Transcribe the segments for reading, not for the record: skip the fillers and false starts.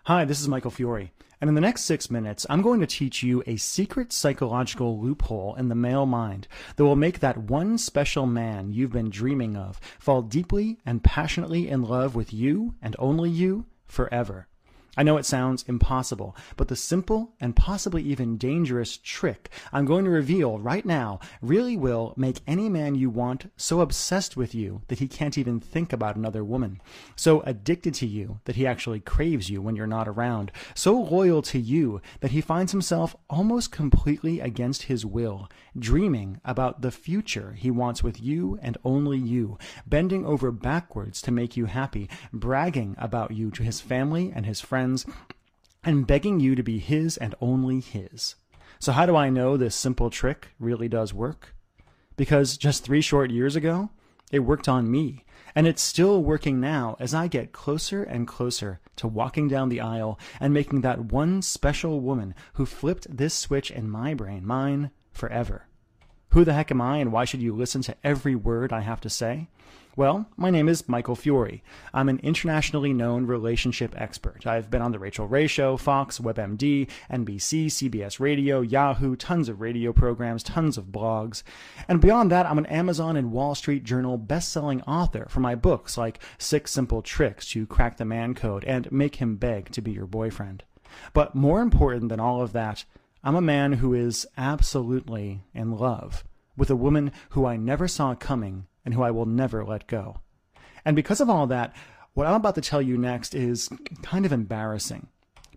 Hi, this is Michael Fiore, and in the next 6 minutes, I'm going to teach you a secret psychological loophole in the male mind that will make that one special man you've been dreaming of fall deeply and passionately in love with you and only you forever. I know it sounds impossible, but the simple and possibly even dangerous trick I'm going to reveal right now really will make any man you want so obsessed with you that he can't even think about another woman, so addicted to you that he actually craves you when you're not around, so loyal to you that he finds himself almost completely against his will, dreaming about the future he wants with you and only you, bending over backwards to make you happy, bragging about you to his family and his friends, and begging you to be his and only his. So how do I know this simple trick really does work? Because just 3 short years ago, it worked on me, and it's still working now as I get closer and closer to walking down the aisle and making that one special woman who flipped this switch in my brain mine forever. Who the heck am I, and why should you listen to every word I have to say? Well, my name is Michael Fiore. I'm an internationally known relationship expert. I've been on The Rachel Ray Show, Fox, WebMD, NBC, CBS Radio, Yahoo, tons of radio programs, tons of blogs. And beyond that, I'm an Amazon and Wall Street Journal best-selling author for my books like 6 Simple Tricks to Crack the Man Code and Make Him Beg to Be Your Boyfriend. But more important than all of that, I'm a man who is absolutely in love with a woman who I never saw coming and who I will never let go. And because of all that, what I'm about to tell you next is kind of embarrassing.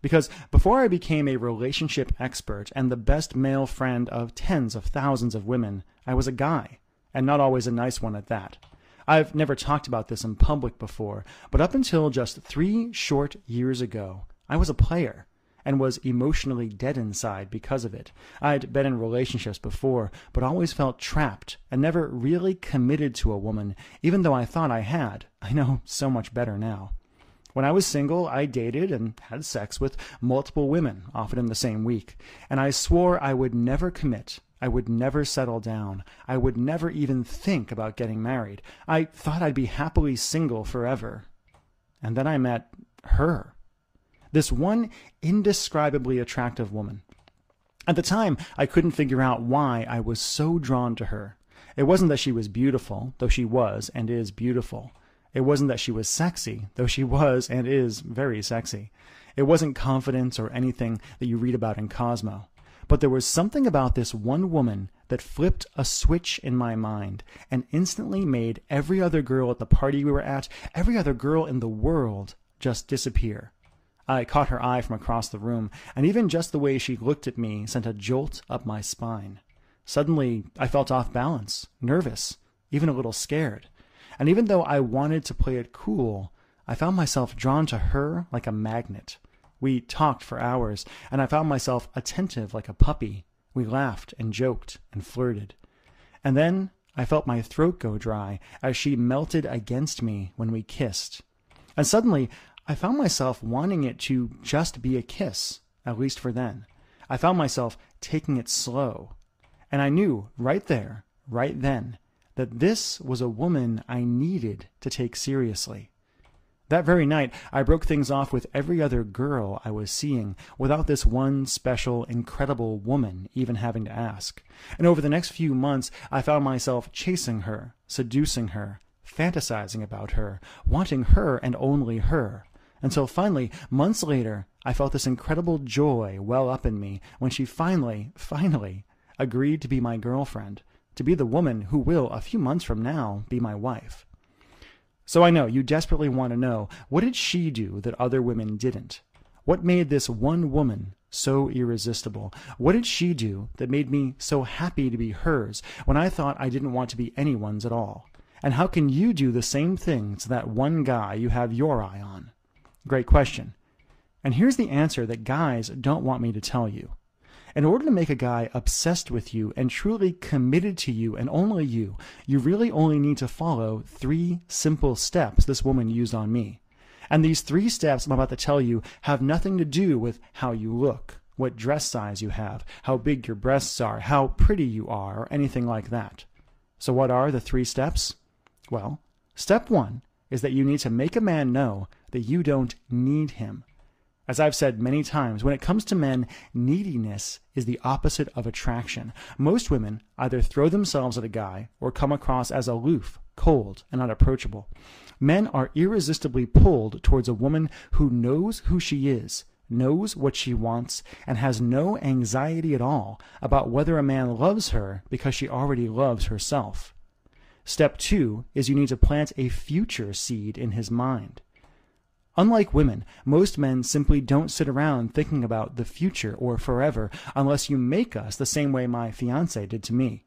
Because before I became a relationship expert and the best male friend of tens of thousands of women, I was a guy, and not always a nice one at that. I've never talked about this in public before, but up until just 3 short years ago, I was a player and was emotionally dead inside because of it. I'd been in relationships before, but always felt trapped and never really committed to a woman, even though I thought I had. I know so much better now. When I was single, I dated and had sex with multiple women, often in the same week, and I swore I would never commit. I would never settle down. I would never even think about getting married. I thought I'd be happily single forever. And then I met her. This one indescribably attractive woman. At the time, I couldn't figure out why I was so drawn to her. It wasn't that she was beautiful, though she was and is beautiful. It wasn't that she was sexy, though she was and is very sexy. It wasn't confidence or anything that you read about in Cosmo. But there was something about this one woman that flipped a switch in my mind and instantly made every other girl at the party we were at, every other girl in the world, just disappear. I caught her eye from across the room, and even just the way she looked at me sent a jolt up my spine. Suddenly, I felt off balance, nervous, even a little scared. And even though I wanted to play it cool, I found myself drawn to her like a magnet. We talked for hours, and I found myself attentive like a puppy. We laughed and joked and flirted. And then I felt my throat go dry as she melted against me when we kissed. And suddenly, I found myself wanting it to just be a kiss, at least for then. I found myself taking it slow. And I knew right there, right then, that this was a woman I needed to take seriously. That very night, I broke things off with every other girl I was seeing, without this one special, incredible woman even having to ask. And over the next few months, I found myself chasing her, seducing her, fantasizing about her, wanting her and only her. Until finally, months later, I felt this incredible joy well up in me when she finally agreed to be my girlfriend, to be the woman who will, a few months from now, be my wife. So I know you desperately want to know, what did she do that other women didn't? What made this one woman so irresistible? What did she do that made me so happy to be hers when I thought I didn't want to be anyone's at all? And how can you do the same thing to that one guy you have your eye on? Great question. And here's the answer that guys don't want me to tell you. In order to make a guy obsessed with you and truly committed to you and only you really only need to follow 3 simple steps this woman used on me. And these 3 steps I'm about to tell you have nothing to do with how you look, what dress size you have, how big your breasts are, how pretty you are, or anything like that. So what are the 3 steps? Well, step 1 is that you need to make a man know that you don't need him. As I've said many times, when it comes to men, neediness is the opposite of attraction. Most women either throw themselves at a guy or come across as aloof, cold, and unapproachable. Men are irresistibly pulled towards a woman who knows who she is, knows what she wants, and has no anxiety at all about whether a man loves her because she already loves herself. Step 2 is you need to plant a future seed in his mind. Unlike women, most men simply don't sit around thinking about the future or forever unless you make us the same way my fiancé did to me.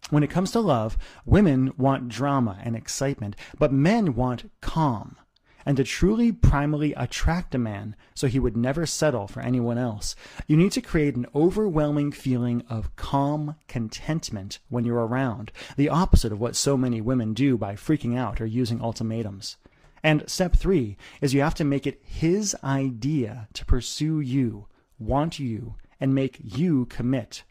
When it comes to love, women want drama and excitement, but men want calm. And to truly primally attract a man so he would never settle for anyone else, you need to create an overwhelming feeling of calm contentment when you're around, the opposite of what so many women do by freaking out or using ultimatums. And step 3 is you have to make it his idea to pursue you, want you, and make you commit.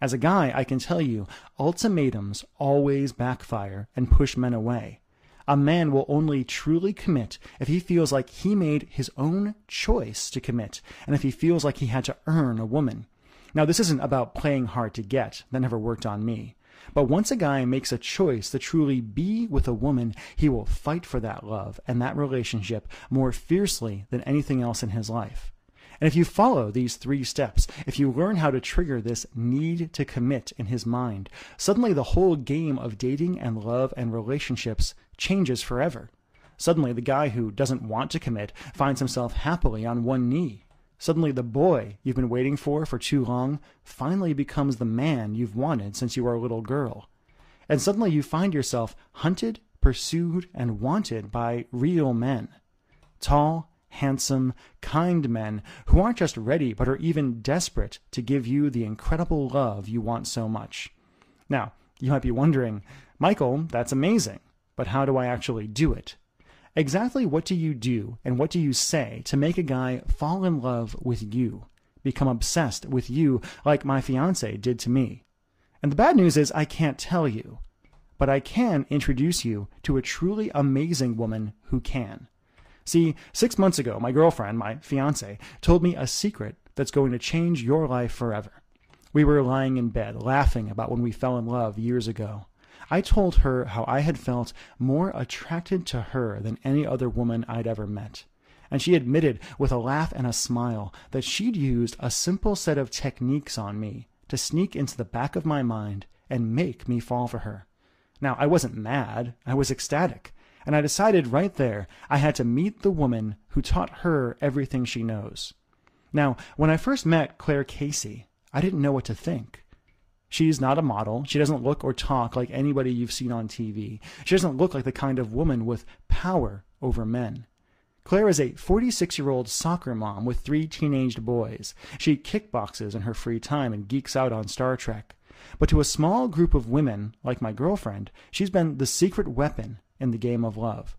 As a guy, I can tell you, ultimatums always backfire and push men away. A man will only truly commit if he feels like he made his own choice to commit, and if he feels like he had to earn a woman. Now, this isn't about playing hard to get. That never worked on me. But once a guy makes a choice to truly be with a woman, he will fight for that love and that relationship more fiercely than anything else in his life. And if you follow these 3 steps, if you learn how to trigger this need to commit in his mind, suddenly the whole game of dating and love and relationships changes forever. Suddenly the guy who doesn't want to commit finds himself happily on one knee. Suddenly the boy you've been waiting for too long finally becomes the man you've wanted since you were a little girl. And suddenly you find yourself hunted, pursued, and wanted by real men. Tall, handsome, kind men who aren't just ready but are even desperate to give you the incredible love you want so much. Now, you might be wondering, Michael, that's amazing, but how do I actually do it? Exactly what do you do and what do you say to make a guy fall in love with you, become obsessed with you like my fiancé did to me? And the bad news is I can't tell you, but I can introduce you to a truly amazing woman who can. See, 6 months ago, my girlfriend, my fiancé, told me a secret that's going to change your life forever. We were lying in bed, laughing about when we fell in love years ago. I told her how I had felt more attracted to her than any other woman I'd ever met. And she admitted with a laugh and a smile that she'd used a simple set of techniques on me to sneak into the back of my mind and make me fall for her. Now, I wasn't mad, I was ecstatic. And I decided right there I had to meet the woman who taught her everything she knows. Now, when I first met Claire Casey, I didn't know what to think. She's not a model. She doesn't look or talk like anybody you've seen on TV. She doesn't look like the kind of woman with power over men. Claire is a 46-year-old soccer mom with 3 teenaged boys. She kickboxes in her free time and geeks out on Star Trek. But to a small group of women, like my girlfriend, she's been the secret weapon in the game of love.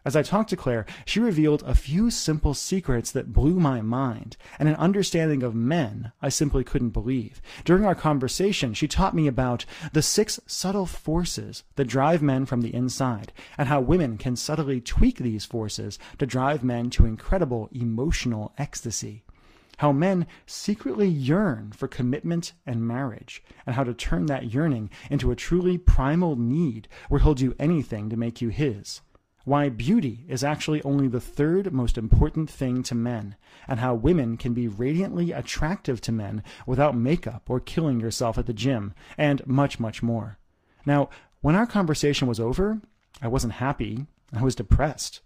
As I talked to Claire, she revealed a few simple secrets that blew my mind, and an understanding of men I simply couldn't believe. During our conversation, she taught me about the 6 subtle forces that drive men from the inside, and how women can subtly tweak these forces to drive men to incredible emotional ecstasy. How men secretly yearn for commitment and marriage, and how to turn that yearning into a truly primal need where he'll do anything to make you his. Why beauty is actually only the 3rd most important thing to men, and how women can be radiantly attractive to men without makeup or killing yourself at the gym, and much, much more. Now, when our conversation was over, I wasn't happy. I was depressed.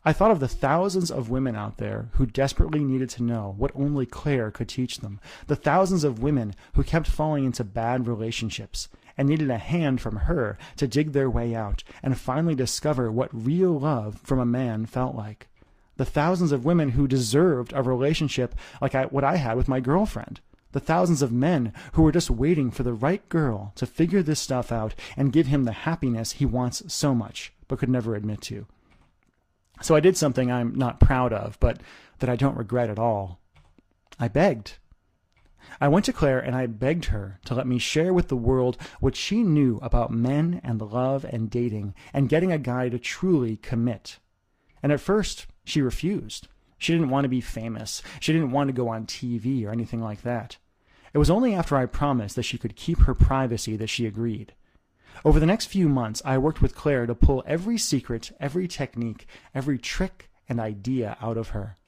I thought of the thousands of women out there who desperately needed to know what only Claire could teach them, the thousands of women who kept falling into bad relationships and needed a hand from her to dig their way out and finally discover what real love from a man felt like. The thousands of women who deserved a relationship like what I had with my girlfriend. The thousands of men who were just waiting for the right girl to figure this stuff out and give him the happiness he wants so much, but could never admit to. So I did something I'm not proud of, but that I don't regret at all. I begged. I went to Claire and I begged her to let me share with the world what she knew about men and love and dating and getting a guy to truly commit. And at first, she refused. She didn't want to be famous. She didn't want to go on TV or anything like that. It was only after I promised that she could keep her privacy that she agreed. Over the next few months, I worked with Claire to pull every secret, every technique, every trick and idea out of her.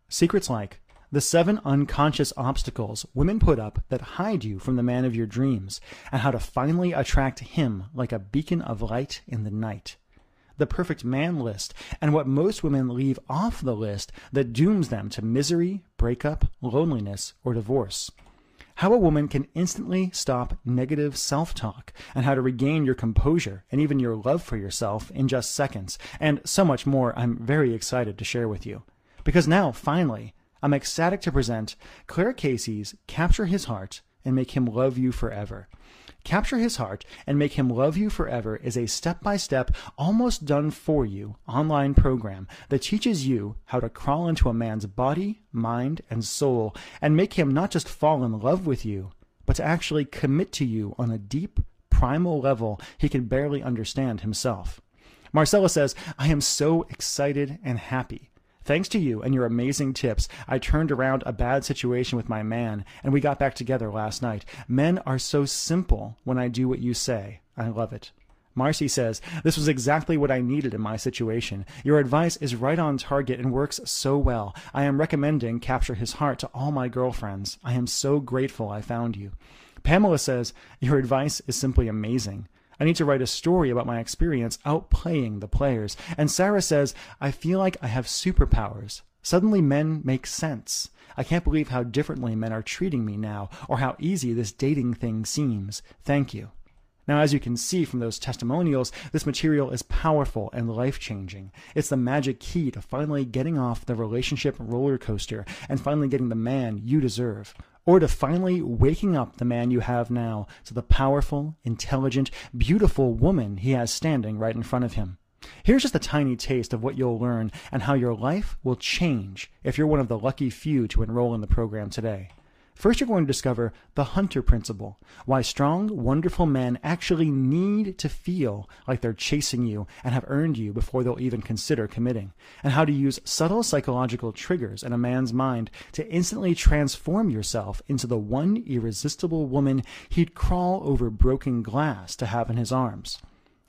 Secrets like the 7 unconscious obstacles women put up that hide you from the man of your dreams, and how to finally attract him like a beacon of light in the night. The perfect man list, and what most women leave off the list that dooms them to misery, breakup, loneliness, or divorce. How a woman can instantly stop negative self-talk, and how to regain your composure and even your love for yourself in just seconds, and so much more I'm very excited to share with you. Because now, finally, I'm ecstatic to present Claire Casey's Capture His Heart and Make Him Love You Forever. Capture His Heart and Make Him Love You Forever is a step-by-step, almost done-for-you online program that teaches you how to crawl into a man's body, mind, and soul and make him not just fall in love with you, but to actually commit to you on a deep, primal level he can barely understand himself. Marcella says, I am so excited and happy. Thanks to you and your amazing tips, I turned around a bad situation with my man, and we got back together last night. Men are so simple when I do what you say. I love it. Marcy says, this was exactly what I needed in my situation. Your advice is right on target and works so well. I am recommending Capture His Heart to all my girlfriends. I am so grateful I found you. Pamela says, your advice is simply amazing. I need to write a story about my experience outplaying the players. And Sarah says, I feel like I have superpowers. Suddenly men make sense. I can't believe how differently men are treating me now, or how easy this dating thing seems. Thank you. Now, as you can see from those testimonials, this material is powerful and life-changing. It's the magic key to finally getting off the relationship roller coaster and finally getting the man you deserve. Or to finally waking up the man you have now to the powerful, intelligent, beautiful woman he has standing right in front of him. Here's just a tiny taste of what you'll learn and how your life will change if you're one of the lucky few to enroll in the program today. First, you're going to discover the hunter principle, why strong, wonderful men actually need to feel like they're chasing you and have earned you before they'll even consider committing, and how to use subtle psychological triggers in a man's mind to instantly transform yourself into the one irresistible woman he'd crawl over broken glass to have in his arms.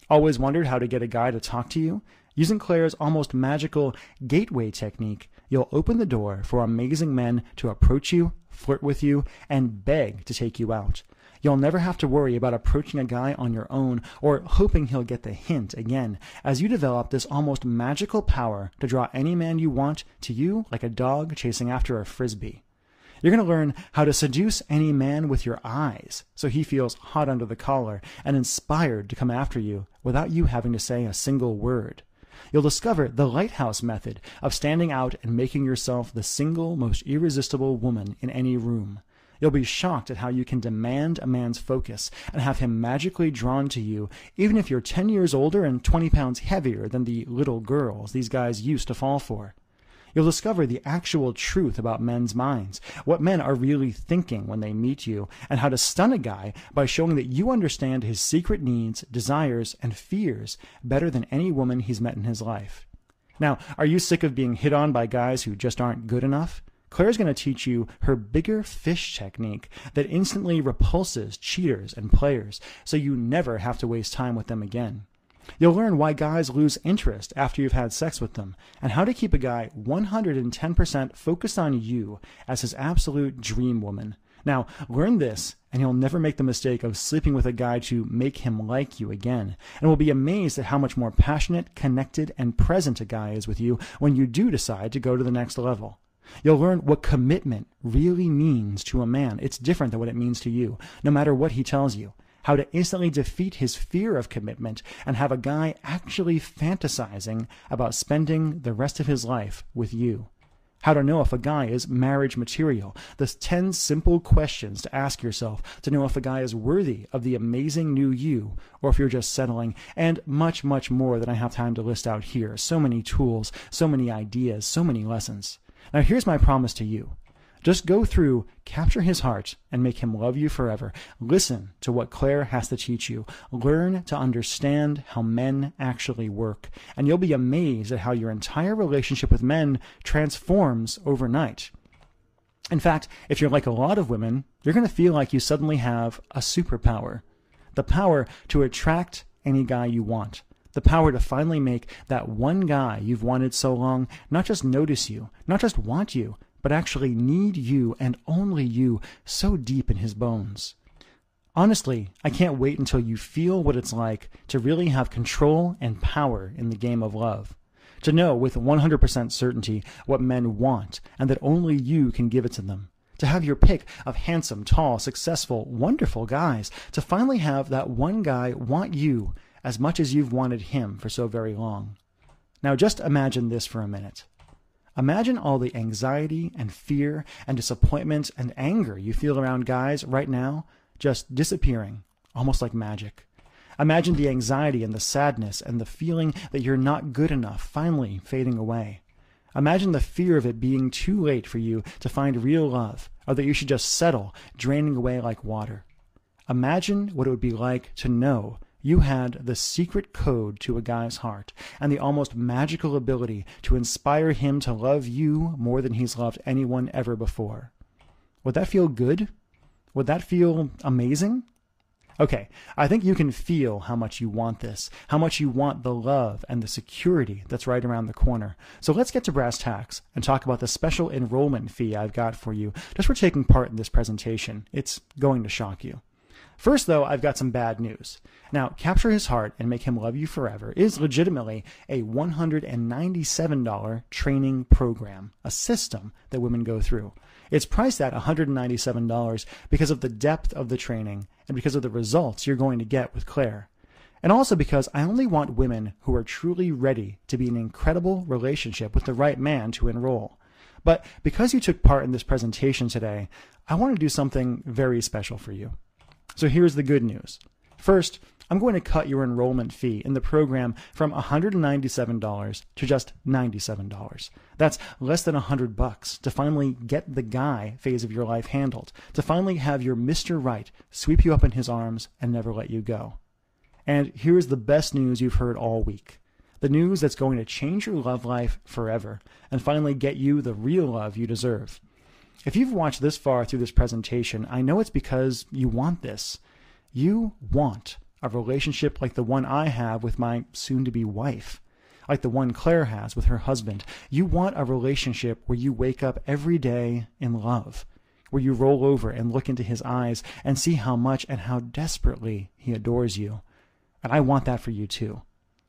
Always wondered how to get a guy to talk to you? Using Claire's almost magical gateway technique, you'll open the door for amazing men to approach you, flirt with you, and beg to take you out. You'll never have to worry about approaching a guy on your own or hoping he'll get the hint again, as you develop this almost magical power to draw any man you want to you like a dog chasing after a frisbee. You're going to learn how to seduce any man with your eyes so he feels hot under the collar and inspired to come after you without you having to say a single word. You'll discover the lighthouse method of standing out and making yourself the single most irresistible woman in any room. You'll be shocked at how you can demand a man's focus and have him magically drawn to you, even if you're 10 years older and 20 pounds heavier than the little girls these guys used to fall for. You'll discover the actual truth about men's minds, what men are really thinking when they meet you, and how to stun a guy by showing that you understand his secret needs, desires, and fears better than any woman he's met in his life. Now, are you sick of being hit on by guys who just aren't good enough? Claire's going to teach you her bigger fish technique that instantly repulses cheaters and players, so you never have to waste time with them again. You'll learn why guys lose interest after you've had sex with them, and how to keep a guy 110% focused on you as his absolute dream woman. Now, learn this, and you'll never make the mistake of sleeping with a guy to make him like you again, and will be amazed at how much more passionate, connected, and present a guy is with you when you do decide to go to the next level. You'll learn what commitment really means to a man. It's different than what it means to you, no matter what he tells you. How to instantly defeat his fear of commitment and have a guy actually fantasizing about spending the rest of his life with you. How to know if a guy is marriage material. The 10 simple questions to ask yourself to know if a guy is worthy of the amazing new you, or if you're just settling, and much, much more than I have time to list out here. So many tools, so many ideas, so many lessons. Now here's my promise to you. Just go through, capture his heart, and make him love you forever. Listen to what Claire has to teach you. Learn to understand how men actually work. And you'll be amazed at how your entire relationship with men transforms overnight. In fact, if you're like a lot of women, you're going to feel like you suddenly have a superpower. The power to attract any guy you want. The power to finally make that one guy you've wanted so long not just notice you, not just want you, but actually need you and only you so deep in his bones. Honestly, I can't wait until you feel what it's like to really have control and power in the game of love. To know with 100% certainty what men want and that only you can give it to them. To have your pick of handsome, tall, successful, wonderful guys. To finally have that one guy want you as much as you've wanted him for so very long. Now just imagine this for a minute. Imagine all the anxiety and fear and disappointment and anger you feel around guys right now just disappearing, almost like magic. Imagine the anxiety and the sadness and the feeling that you're not good enough finally fading away. Imagine the fear of it being too late for you to find real love, or that you should just settle, draining away like water. Imagine what it would be like to know you had the secret code to a guy's heart and the almost magical ability to inspire him to love you more than he's loved anyone ever before. Would that feel good? Would that feel amazing? Okay, I think you can feel how much you want this, how much you want the love and the security that's right around the corner. So let's get to brass tacks and talk about the special enrollment fee I've got for you just for taking part in this presentation. It's going to shock you. First, though, I've got some bad news. Now, Capture His Heart and Make Him Love You Forever is legitimately a $197 training program, a system that women go through. It's priced at $197 because of the depth of the training and because of the results you're going to get with Claire. And also because I only want women who are truly ready to be in an incredible relationship with the right man to enroll. But because you took part in this presentation today, I want to do something very special for you. So here's the good news. First, I'm going to cut your enrollment fee in the program from $197 to just $97. That's less than $100 to finally get the guy phase of your life handled, to finally have your Mr. Right sweep you up in his arms and never let you go. And here's the best news you've heard all week. The news that's going to change your love life forever and finally get you the real love you deserve. If you've watched this far through this presentation, I know it's because you want this. You want a relationship like the one I have with my soon-to-be wife, like the one Claire has with her husband. You want a relationship where you wake up every day in love, where you roll over and look into his eyes and see how much and how desperately he adores you. And I want that for you too.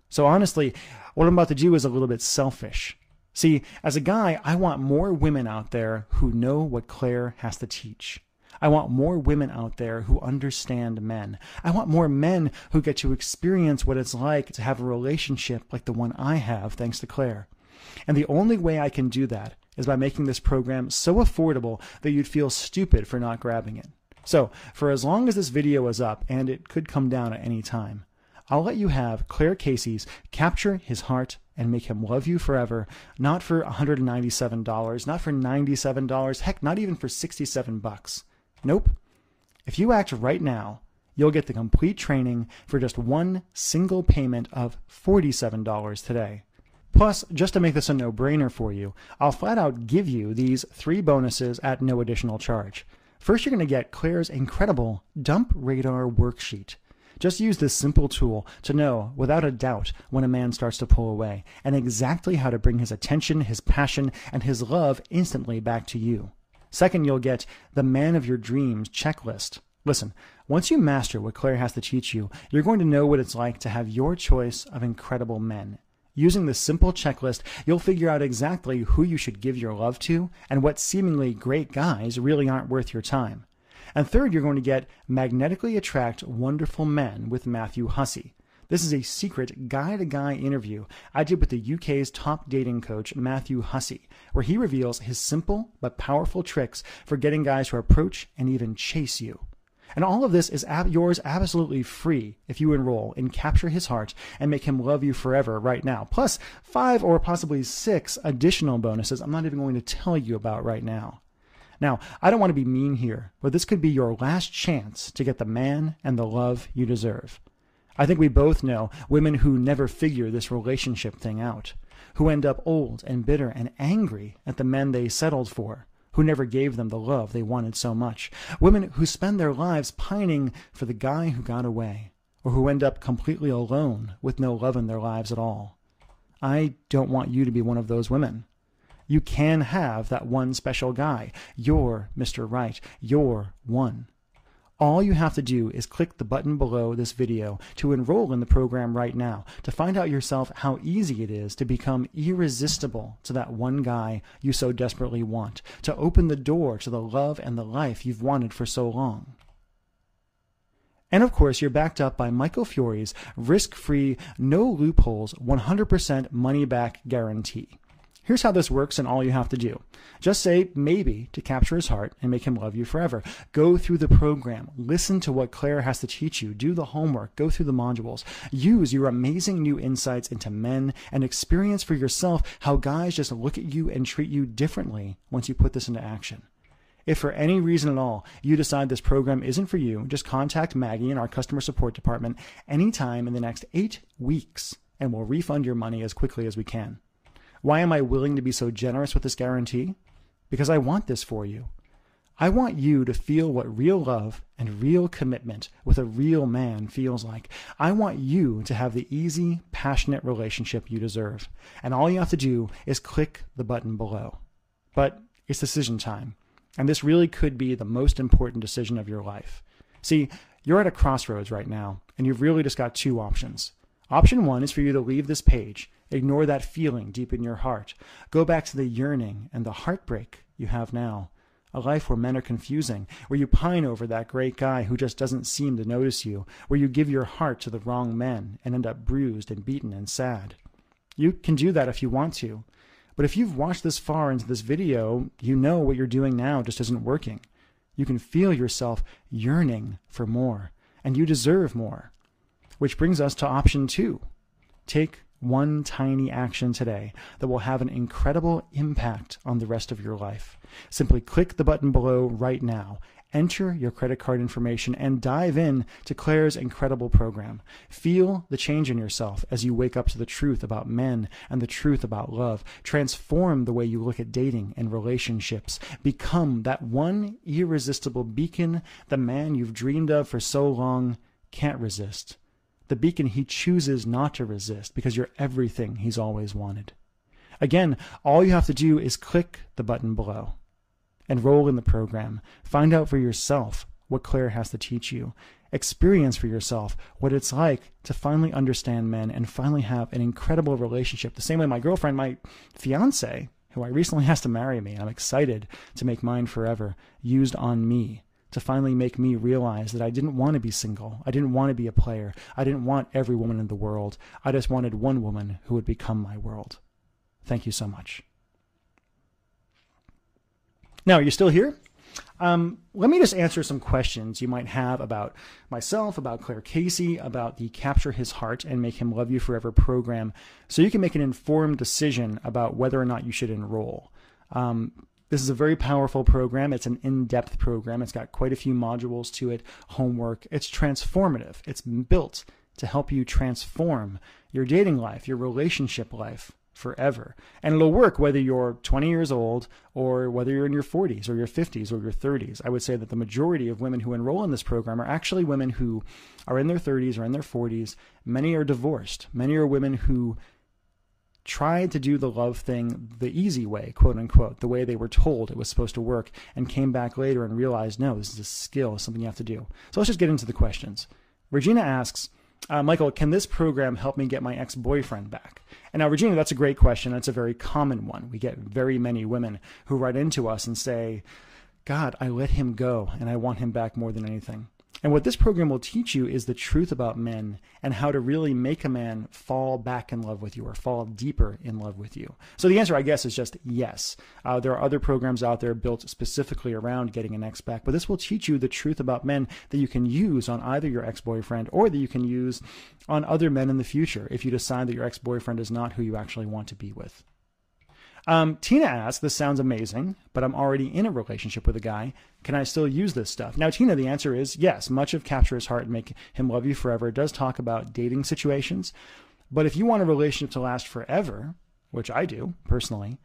So honestly, what I'm about to do is a little bit selfish. See, as a guy, I want more women out there who know what Claire has to teach. I want more women out there who understand men. I want more men who get to experience what it's like to have a relationship like the one I have, thanks to Claire. And the only way I can do that is by making this program so affordable that you'd feel stupid for not grabbing it. So, for as long as this video is up, and it could come down at any time, I'll let you have Claire Casey's Capture His Heart and Make Him Love You Forever, not for $197, not for $97, heck, not even for $67. Nope. If you act right now, you'll get the complete training for just one single payment of $47 today. Plus, just to make this a no-brainer for you, I'll flat out give you these 3 bonuses at no additional charge. First, you're going to get Claire's incredible Dump Radar worksheet. Just use this simple tool to know, without a doubt, when a man starts to pull away, and exactly how to bring his attention, his passion, and his love instantly back to you. Second, you'll get the Man of Your Dreams checklist. Listen, once you master what Claire has to teach you, you're going to know what it's like to have your choice of incredible men. Using this simple checklist, you'll figure out exactly who you should give your love to and what seemingly great guys really aren't worth your time. And third, you're going to get Magnetically Attract Wonderful Men with Matthew Hussey. This is a secret guy-to-guy interview I did with the UK's top dating coach, Matthew Hussey, where he reveals his simple but powerful tricks for getting guys to approach and even chase you. And all of this is yours absolutely free if you enroll in Capture His Heart and Make Him Love You Forever right now, plus 5 or possibly 6 additional bonuses I'm not even going to tell you about right now. Now, I don't want to be mean here, but this could be your last chance to get the man and the love you deserve. I think we both know women who never figure this relationship thing out, who end up old and bitter and angry at the men they settled for, who never gave them the love they wanted so much, women who spend their lives pining for the guy who got away, or who end up completely alone with no love in their lives at all. I don't want you to be one of those women. You can have that one special guy. You're Mr. Right. You're one. All you have to do is click the button below this video to enroll in the program right now, to find out yourself how easy it is to become irresistible to that one guy you so desperately want, to open the door to the love and the life you've wanted for so long. And of course, you're backed up by Michael Fiore's risk-free, no loopholes, 100% money-back guarantee. Here's how this works, and all you have to do. Just say maybe to capture his heart and make him love you forever. Go through the program. Listen to what Claire has to teach you. Do the homework. Go through the modules. Use your amazing new insights into men and experience for yourself how guys just look at you and treat you differently once you put this into action. If for any reason at all you decide this program isn't for you, just contact Maggie in our customer support department anytime in the next 8 weeks, and we'll refund your money as quickly as we can. Why am I willing to be so generous with this guarantee? Because I want this for you. I want you to feel what real love and real commitment with a real man feels like. I want you to have the easy, passionate relationship you deserve. And all you have to do is click the button below. But it's decision time. And this really could be the most important decision of your life. See, you're at a crossroads right now, and you've really just got 2 options. Option 1 is for you to leave this page. Ignore that feeling deep in your heart. Go back to the yearning and the heartbreak you have now. A life where men are confusing, where you pine over that great guy who just doesn't seem to notice you, where you give your heart to the wrong men and end up bruised and beaten and sad. You can do that if you want to. But if you've watched this far into this video, you know what you're doing now just isn't working. You can feel yourself yearning for more, and you deserve more. Which brings us to option 2. Take one tiny action today that will have an incredible impact on the rest of your life. Simply click the button below right now, enter your credit card information, and dive in to Claire's incredible program. Feel the change in yourself as you wake up to the truth about men and the truth about love. Transform the way you look at dating and relationships. Become that one irresistible beacon the man you've dreamed of for so long can't resist. The beacon he chooses not to resist because you're everything he's always wanted. Again, all you have to do is click the button below. Enroll in the program. Find out for yourself what Claire has to teach you. Experience for yourself what it's like to finally understand men and finally have an incredible relationship. The same way my girlfriend, my fiance, who I recently asked to marry me, and I'm excited to make mine forever, used on me. To finally make me realize that I didn't want to be single. I didn't want to be a player. I didn't want every woman in the world. I just wanted one woman who would become my world. Thank you so much. Now, are you still here? Let me just answer some questions you might have about myself, about Claire Casey, about the Capture His Heart and Make Him Love You Forever program, so you can make an informed decision about whether or not you should enroll. This is a very powerful program. It's an in-depth program. It's got quite a few modules to it, homework. It's transformative. It's built to help you transform your dating life, your relationship life forever. And it'll work whether you're 20 years old or whether you're in your 40s or your 50s or your 30s. I would say that the majority of women who enroll in this program are actually women who are in their 30s or in their 40s. Many are divorced. Many are women who tried to do the love thing the easy way, quote unquote, the way they were told it was supposed to work, and came back later and realized, no, this is a skill, something you have to do. So let's just get into the questions. Regina asks, Michael, can this program help me get my ex-boyfriend back? And now, Regina, that's a great question. That's a very common one. We get very many women who write into us and say, God, I let him go and I want him back more than anything. And what this program will teach you is the truth about men and how to really make a man fall back in love with you or fall deeper in love with you. So the answer, I guess, is just yes. There are other programs out there built specifically around getting an ex back, but this will teach you the truth about men that you can use on either your ex-boyfriend or that you can use on other men in the future if you decide that your ex-boyfriend is not who you actually want to be with. Tina asks, this sounds amazing, but I'm already in a relationship with a guy. Can I still use this stuff? Now, Tina, the answer is yes. Much of Capture His Heart and Make Him Love You Forever does talk about dating situations. But if you want a relationship to last forever, which I do personally,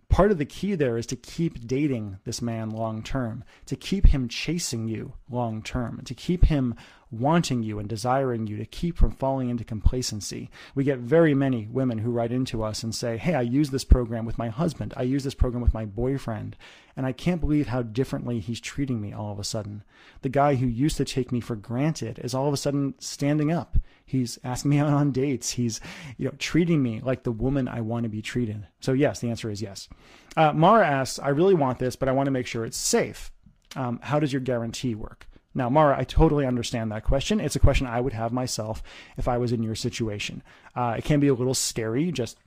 part of the key there is to keep dating this man long term, to keep him chasing you long term, to keep him wanting you and desiring you, to keep from falling into complacency. We get very many women who write into us and say, hey, I use this program with my husband. I use this program with my boyfriend, and I can't believe how differently he's treating me all of a sudden. The guy who used to take me for granted is all of a sudden standing up. He's asking me out on dates. He's, treating me like the woman I want to be treated. So yes, the answer is yes. Mara asks, I really want this, but I want to make sure it's safe. How does your guarantee work? Now, Mara, I totally understand that question. It's a question I would have myself if I was in your situation. It can be a little scary just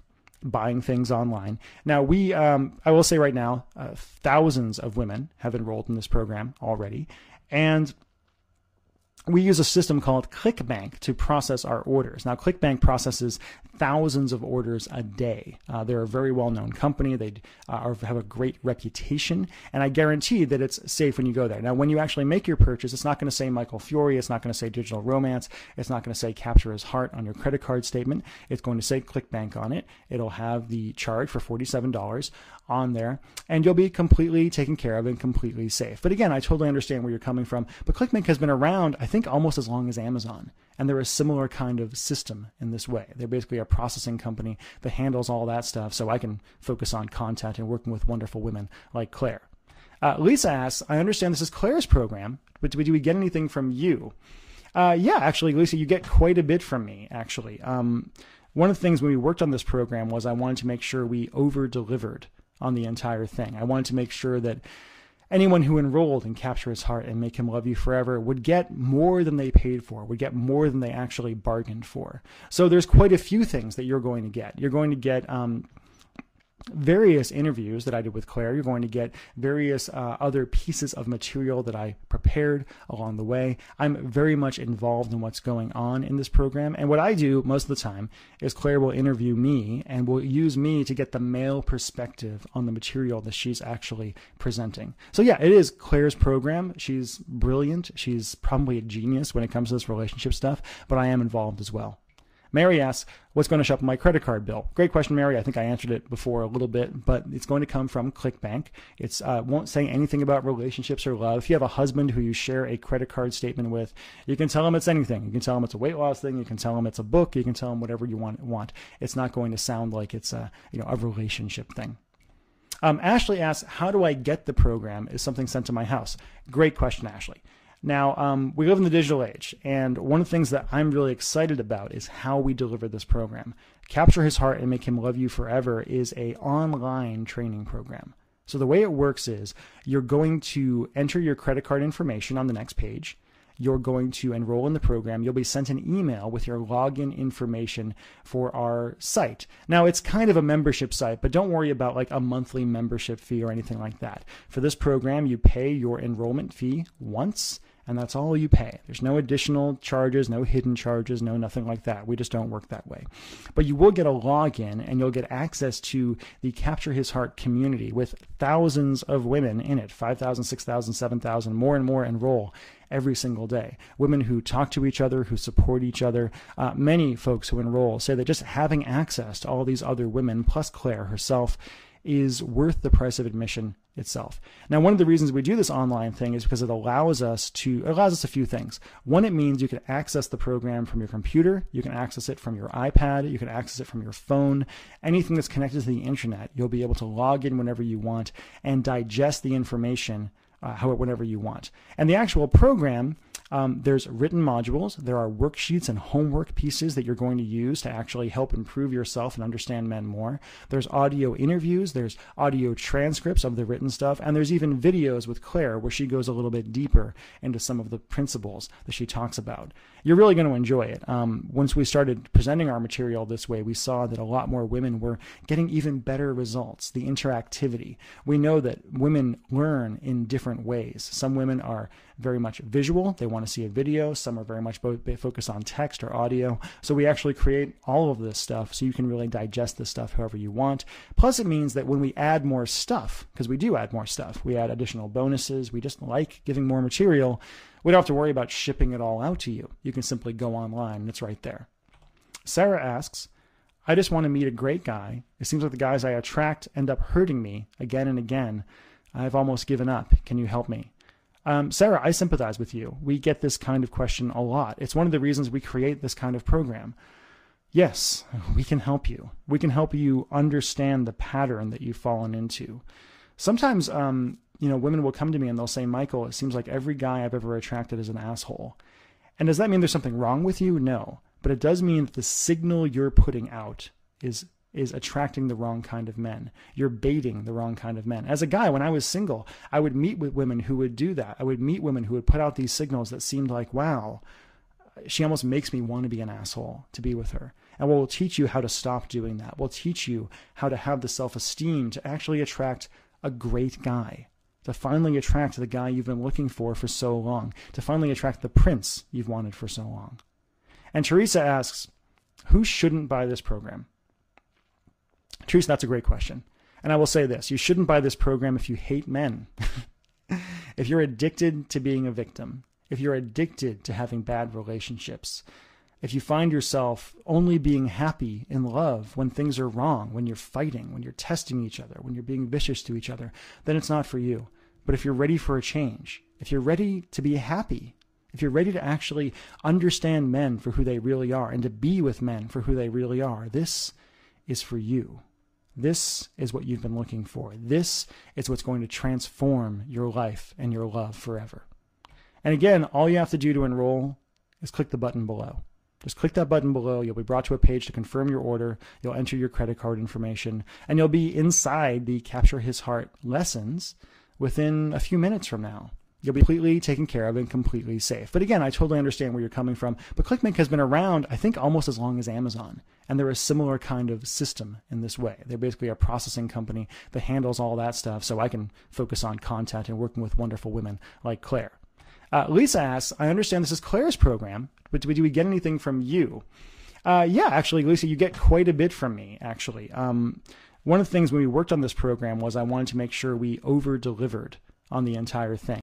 buying things online. Now, I will say right now, thousands of women have enrolled in this program already. And we use a system called ClickBank to process our orders. Now, ClickBank processes thousands of orders a day. They're a very well-known company. They have a great reputation, and I guarantee that it's safe when you go there. Now, when you actually make your purchase, it's not going to say Michael Fiore. It's not going to say Digital Romance. It's not going to say Capture His Heart on your credit card statement. It's going to say ClickBank on it. It'll have the charge for $47 on there, and you'll be completely taken care of and completely safe. But again, I totally understand where you're coming from. But ClickBank has been around, I think, almost as long as Amazon. And they're a similar kind of system in this way. They're basically a processing company that handles all that stuff so I can focus on content and working with wonderful women like Claire. Lisa asks, I understand this is Claire's program, but do we get anything from you? Yeah, actually, Lisa, you get quite a bit from me, actually. One of the things when we worked on this program was I wanted to make sure we over-delivered on the entire thing. I wanted to make sure that anyone who enrolled in Capture His Heart and Make Him Love You Forever would get more than they paid for, would get more than they actually bargained for. So there's quite a few things that you're going to get. You're going to get various interviews that I did with Claire. You're going to get various other pieces of material that I prepared along the way. I'm very much involved in what's going on in this program. And what I do most of the time is Claire will interview me and will use me to get the male perspective on the material that she's actually presenting. So yeah, it is Claire's program. She's brilliant. She's probably a genius when it comes to this relationship stuff, but I am involved as well. Mary asks, what's going to show up on my credit card bill? Great question, Mary. I think I answered it before a little bit, but it's going to come from ClickBank. It won't say anything about relationships or love. If you have a husband who you share a credit card statement with, you can tell him it's anything. You can tell him it's a weight loss thing. You can tell him it's a book. You can tell him whatever you want. It's not going to sound like it's a relationship thing. Ashley asks, how do I get the program? Is something sent to my house? Great question, Ashley. Now, we live in the digital age, and one of the things that I'm really excited about is how we deliver this program. Capture His Heart and Make Him Love You Forever is an online training program. So the way it works is you're going to enter your credit card information on the next page. You're going to enroll in the program. You'll be sent an email with your login information for our site. Now, it's kind of a membership site, but don't worry about like a monthly membership fee or anything like that. For this program, you pay your enrollment fee once, and that's all you pay. There's no additional charges, no hidden charges, no nothing like that. We just don't work that way. But you will get a login, and you'll get access to the Capture His Heart community with thousands of women in it, 5,000, 6,000, 7,000, more and more enroll every single day. Women who talk to each other, who support each other. Many folks who enroll say that just having access to all these other women, plus Claire herself, is worth the price of admission itself. Now, one of the reasons we do this online thing is because it allows us a few things. One, it means you can access the program from your computer, you can access it from your iPad, you can access it from your phone, anything that's connected to the internet. You'll be able to log in whenever you want and digest the information whenever you want. And the actual program, there's written modules, there are worksheets and homework pieces that you're going to use to actually help improve yourself and understand men more. There's audio interviews, there's audio transcripts of the written stuff, and there's even videos with Claire where she goes a little bit deeper into some of the principles that she talks about. You're really going to enjoy it. Once we started presenting our material this way, we saw that a lot more women were getting even better results, the interactivity. We know that women learn in different ways. Some women are very much visual. They want want to see a video. Some are very much focused on text or audio. So we actually create all of this stuff so you can really digest this stuff however you want. Plus it means that when we add more stuff, because we do add more stuff, we add additional bonuses, we just like giving more material, we don't have to worry about shipping it all out to you. You can simply go online and it's right there. Sarah asks, I just want to meet a great guy. It seems like the guys I attract end up hurting me again and again. I've almost given up. Can you help me? Sarah, I sympathize with you. We get this kind of question a lot. It's one of the reasons we create this kind of program. Yes, we can help you. We can help you understand the pattern that you've fallen into. Sometimes, women will come to me and they'll say, Michael, it seems like every guy I've ever attracted is an asshole. And does that mean there's something wrong with you? No. But it does mean that the signal you're putting out is attracting the wrong kind of men. You're baiting the wrong kind of men. As a guy, when I was single, I would meet with women who would do that. I would meet women who would put out these signals that seemed like, wow, she almost makes me want to be an asshole to be with her. And we'll teach you how to stop doing that. We'll teach you how to have the self-esteem to actually attract a great guy, to finally attract the guy you've been looking for so long, to finally attract the prince you've wanted for so long. And Teresa asks, who shouldn't buy this program? Teresa, that's a great question. And I will say this, you shouldn't buy this program if you hate men. If you're addicted to being a victim, if you're addicted to having bad relationships, if you find yourself only being happy in love when things are wrong, when you're fighting, when you're testing each other, when you're being vicious to each other, then it's not for you. But if you're ready for a change, if you're ready to be happy, if you're ready to actually understand men for who they really are and to be with men for who they really are, this is for you. This is what you've been looking for. This is what's going to transform your life and your love forever. And again, all you have to do to enroll is click the button below. Just click that button below. You'll be brought to a page to confirm your order. You'll enter your credit card information, and you'll be inside the Capture His Heart lessons within a few minutes from now. You'll be completely taken care of and completely safe. But again, I totally understand where you're coming from. But ClickBank has been around, I think, almost as long as Amazon. And they're a similar kind of system in this way. They're basically a processing company that handles all that stuff so I can focus on content and working with wonderful women like Claire. Lisa asks, I understand this is Claire's program, but do we get anything from you? Yeah, actually, Lisa, you get quite a bit from me, actually. One of the things when we worked on this program was I wanted to make sure we over-delivered on the entire thing.